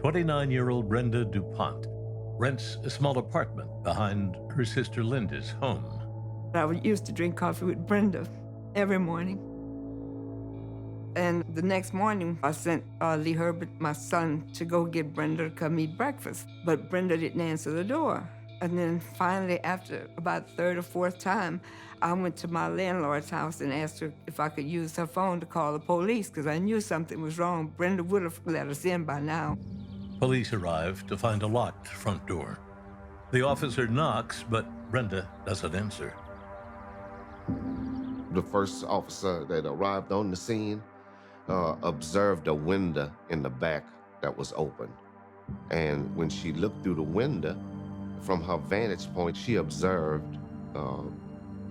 29-year-old Brenda DuPont rents a small apartment behind her sister Linda's home. I used to drink coffee with Brenda every morning. And the next morning, I sent Lee Herbert, my son, to go get Brenda to come eat breakfast. But Brenda didn't answer the door. And then finally, after about third or fourth time, I went to my landlord's house and asked her if I could use her phone to call the police, because I knew something was wrong. Brenda would have let us in by now. Police arrive to find a locked front door. The officer knocks, but Brenda doesn't answer. The first officer that arrived on the scene observed a window in the back that was open. And when she looked through the window, from her vantage point, she observed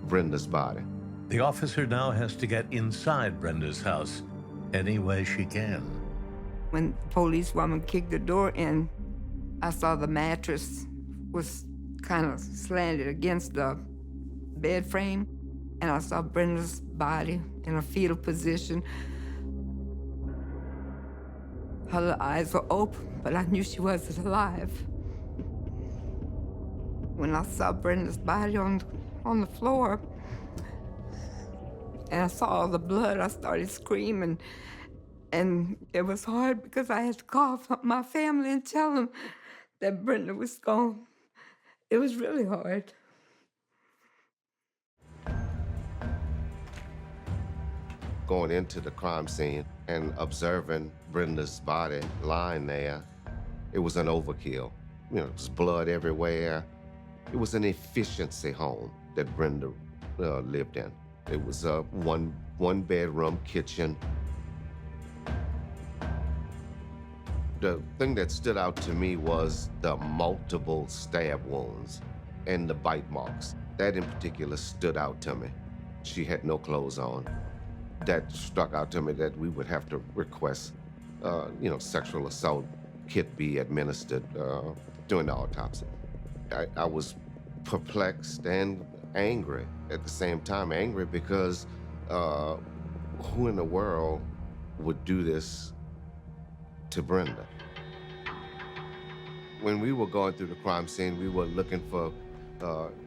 Brenda's body. The officer now has to get inside Brenda's house any way she can. When the policewoman kicked the door in, I saw the mattress was kind of slanted against the bed frame, and I saw Brenda's body in a fetal position. Her eyes were open, but I knew she wasn't alive. When I saw Brenda's body on the floor, and I saw all the blood, I started screaming. And it was hard because I had to call my family and tell them that Brenda was gone. It was really hard. Going into the crime scene and observing Brenda's body lying there, it was an overkill. You know, there's blood everywhere. It was an efficiency home that Brenda lived in. It was a one-bedroom kitchen. The thing that stood out to me was the multiple stab wounds and the bite marks. That in particular stood out to me. She had no clothes on. That struck out to me that we would have to request, sexual assault kit be administered during the autopsy. I was perplexed and angry at the same time. Angry because who in the world would do this to Brenda? When we were going through the crime scene, we were looking for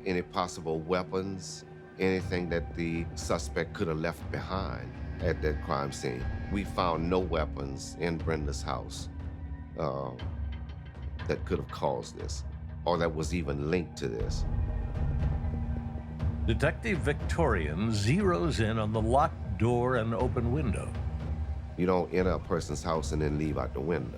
any possible weapons, anything that the suspect could have left behind at that crime scene. We found no weapons in Brenda's house that could have caused this, or that was even linked to this. Detective Victorian zeroes in on the locked door and open window. You don't enter a person's house and then leave out the window.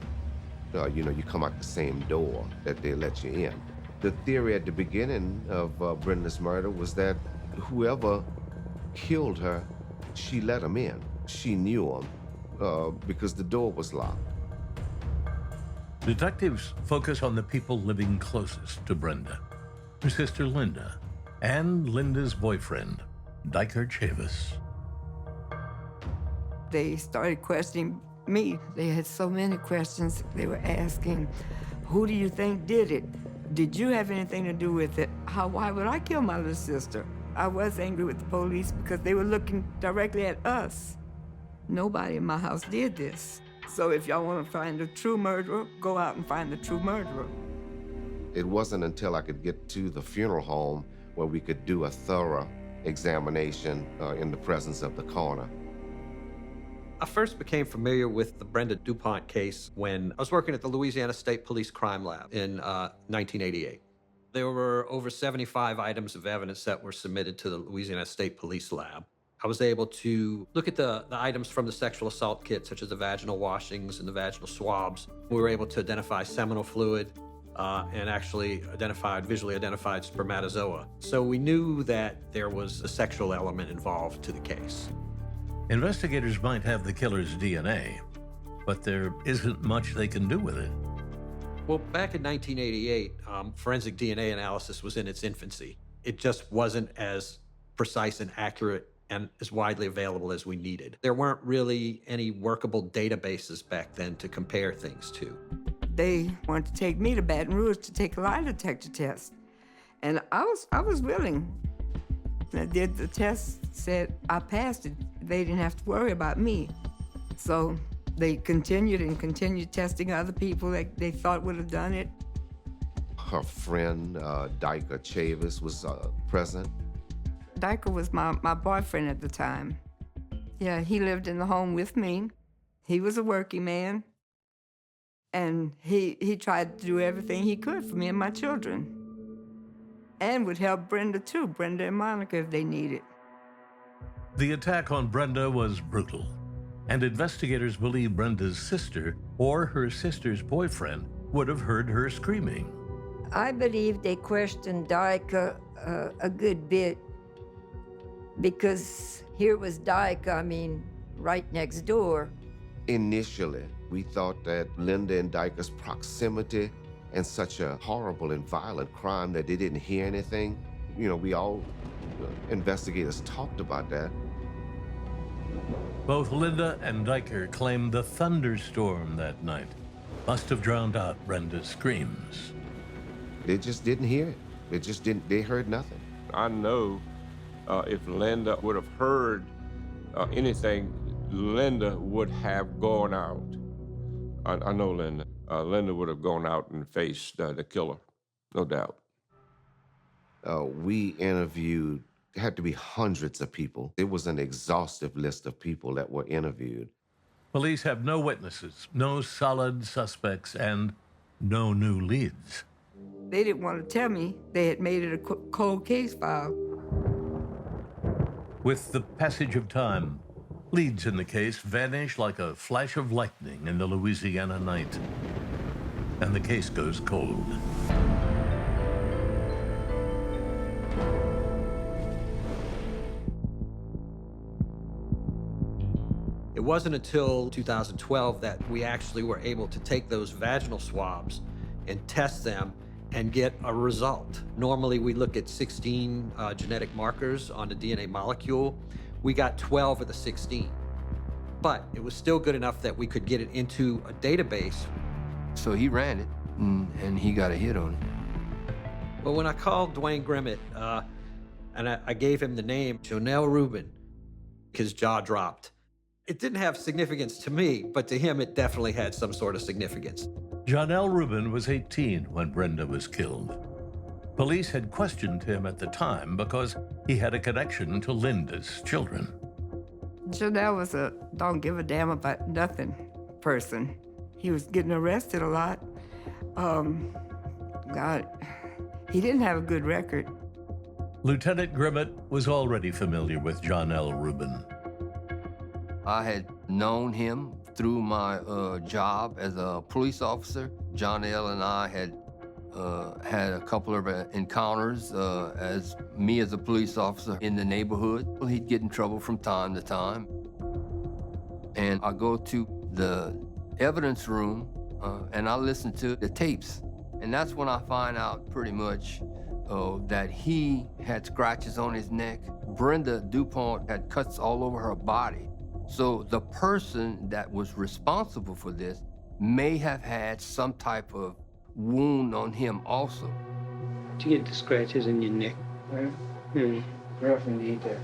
You come out the same door that they let you in. The theory at the beginning of Brenda's murder was that whoever killed her, she let him in. She knew him because the door was locked. Detectives focus on the people living closest to Brenda, her sister Linda, and Linda's boyfriend, Diker Chavis. They started questioning me. They had so many questions they were asking. Who do you think did it? Did you have anything to do with it? Why would I kill my little sister? I was angry with the police because they were looking directly at us. Nobody in my house did this. So if y'all want to find the true murderer, go out and find the true murderer. It wasn't until I could get to the funeral home where we could do a thorough examination in the presence of the coroner. I first became familiar with the Brenda DuPont case when I was working at the Louisiana State Police Crime Lab in 1988. There were over 75 items of evidence that were submitted to the Louisiana State Police Lab. I was able to look at the items from the sexual assault kit, such as the vaginal washings and the vaginal swabs. We were able to identify seminal fluid and actually visually identified spermatozoa. So we knew that there was a sexual element involved to the case. Investigators might have the killer's DNA, but there isn't much they can do with it. Well, back in 1988, forensic DNA analysis was in its infancy. It just wasn't as precise and accurate and as widely available as we needed. There weren't really any workable databases back then to compare things to. They wanted to take me to Baton Rouge to take a lie detector test. And I was willing. I did the test, said I passed it. They didn't have to worry about me. So They continued testing other people that they thought would have done it. Her friend, Diker Chavis, was present. Diker was my boyfriend at the time. Yeah, he lived in the home with me. He was a working man. And he tried to do everything he could for me and my children. And would help Brenda too, Brenda and Monica if they needed. The attack on Brenda was brutal, and investigators believe Brenda's sister or her sister's boyfriend would have heard her screaming. I believe they questioned Diker a good bit because here was Diker, right next door. Initially, we thought that Linda and Diker's proximity and such a horrible and violent crime that they didn't hear anything. We all, investigators talked about that. Both Linda and Diker claimed the thunderstorm that night must have drowned out Brenda's screams. They just didn't hear it. They heard nothing. I know if Linda would have heard anything, Linda would have gone out. I know Linda. Linda would have gone out and faced the killer, no doubt. We interviewed, had to be hundreds of people. It was an exhaustive list of people that were interviewed. Police have no witnesses, no solid suspects, and no new leads. They didn't want to tell me they had made it a cold case file. With the passage of time, leads in the case vanish like a flash of lightning in the Louisiana night, and the case goes cold. It wasn't until 2012 that we actually were able to take those vaginal swabs and test them and get a result. Normally, we look at 16 genetic markers on the DNA molecule. We got 12 of the 16. But it was still good enough that we could get it into a database. So he ran it, and he got a hit on it. But when I called Dwayne Grimmett, and I gave him the name Johnelle Rubin, his jaw dropped. It didn't have significance to me, but to him it definitely had some sort of significance. Johnelle Rubin was 18 when Brenda was killed. Police had questioned him at the time because he had a connection to Linda's children. Johnelle was a don't give a damn about nothing person. He was getting arrested a lot. He didn't have a good record. Lieutenant Grimmett was already familiar with Johnelle Rubin. I had known him through my job as a police officer. Johnelle and I had had a couple of encounters as a police officer in the neighborhood. He'd get in trouble from time to time. And I go to the evidence room and I listen to the tapes. And that's when I find out pretty much that he had scratches on his neck. Brenda DuPont had cuts all over her body. So the person that was responsible for this may have had some type of wound on him also. To get the scratches in your neck. Girlfriend did that.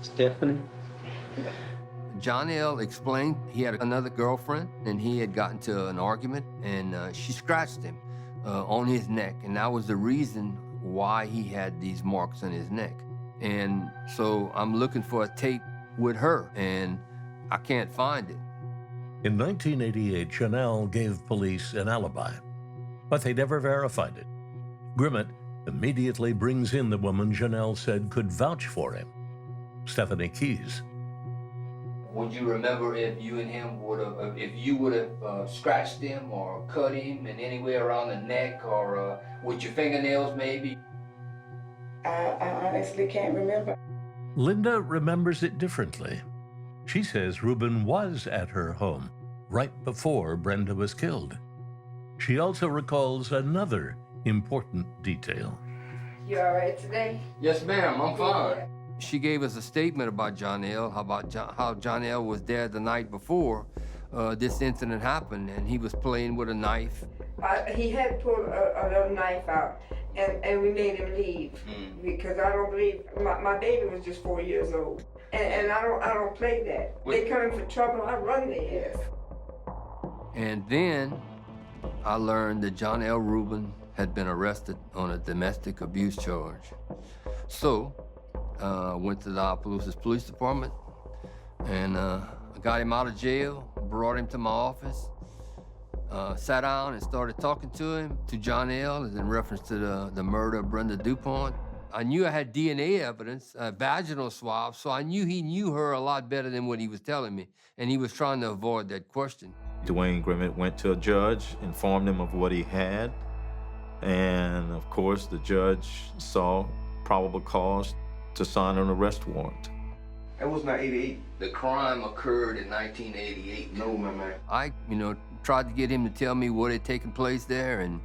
Stephanie? Johnelle explained he had another girlfriend and he had gotten to an argument and she scratched him on his neck, and that was the reason why he had these marks on his neck. And so I'm looking for a tape with her and I can't find it. In 1988, Johnelle gave police an alibi, but they never verified it. Grimmett immediately brings in the woman Johnelle said could vouch for him, Stephanie Keys. Would you remember if you and him would have scratched him or cut him in anywhere around the neck or with your fingernails maybe? I honestly can't remember. Linda remembers it differently. She says Rubin was at her home right before Brenda was killed. She also recalls another important detail. You all right today? Yes, ma'am, I'm fine. She gave us a statement about Johnelle, how Johnelle was there the night before this incident happened, and he was playing with a knife. He had pulled another knife out, and we made him leave because I don't believe my baby was just 4 years old, and I don't play that. They come in for trouble, I run their ass. And then I learned that John L. Rubin had been arrested on a domestic abuse charge. So I went to the Opelousas Police Department and I got him out of jail, brought him to my office, sat down and started talking to him, to John L. in reference to the murder of Brenda DuPont. I knew I had DNA evidence, a vaginal swab, so I knew he knew her a lot better than what he was telling me, and he was trying to avoid that question. Dwayne Grimmett went to a judge, informed him of what he had, and of course the judge saw probable cause to sign an arrest warrant. That was not 88. The crime occurred in 1988. No, my man. I, tried to get him to tell me what had taken place there, and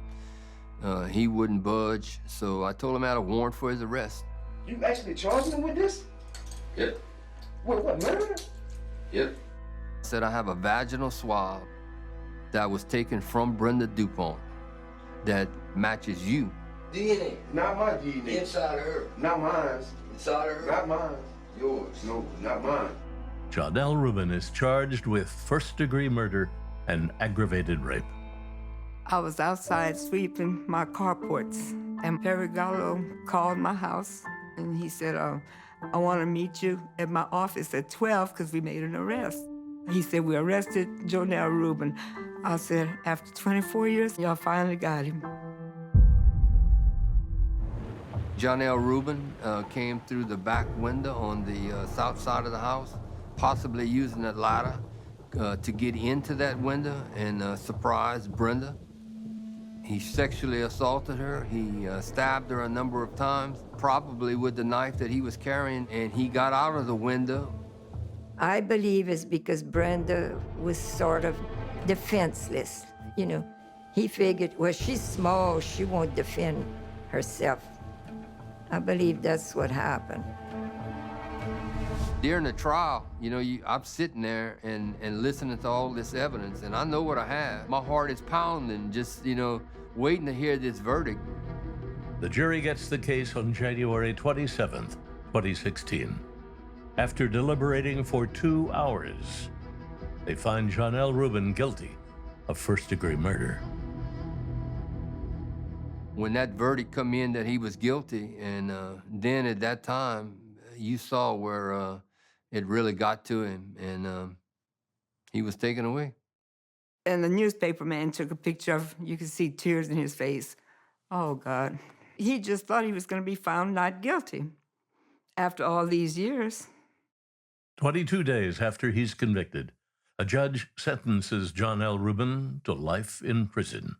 he wouldn't budge, so I told him I had a warrant for his arrest. You actually charged him with this? Yep. What, murder? Yep. Said I have a vaginal swab that was taken from Brenda DuPont that matches you. DNA. Not my DNA. Inside of her. Not mine. Inside of her. Not mine. Yours. No, not mine. Johnelle Rubin is charged with first-degree murder and aggravated rape. I was outside sweeping my carports, and Perry Gallo called my house, and he said, I want to meet you at my office at 12 because we made an arrest. He said, we arrested Johnelle Rubin. I said, after 24 years, y'all finally got him. John L. Rubin came through the back window on the south side of the house, possibly using a ladder to get into that window and surprise Brenda. He sexually assaulted her. He stabbed her a number of times, probably with the knife that he was carrying, and he got out of the window. I believe it's because Brenda was sort of defenseless, He figured, well, she's small, she won't defend herself. I believe that's what happened. During the trial, I'm sitting there and listening to all this evidence, and I know what I have. My heart is pounding, just, waiting to hear this verdict. The jury gets the case on January 27th, 2016. After deliberating for 2 hours, they find Johnelle Rubin guilty of first-degree murder. When that verdict come in that he was guilty, and then at that time, you saw where it really got to him, and he was taken away. And the newspaper man took a picture of, you could see tears in his face. Oh, God. He just thought he was going to be found not guilty after all these years. 22 days after he's convicted, a judge sentences Johnelle Rubin to life in prison.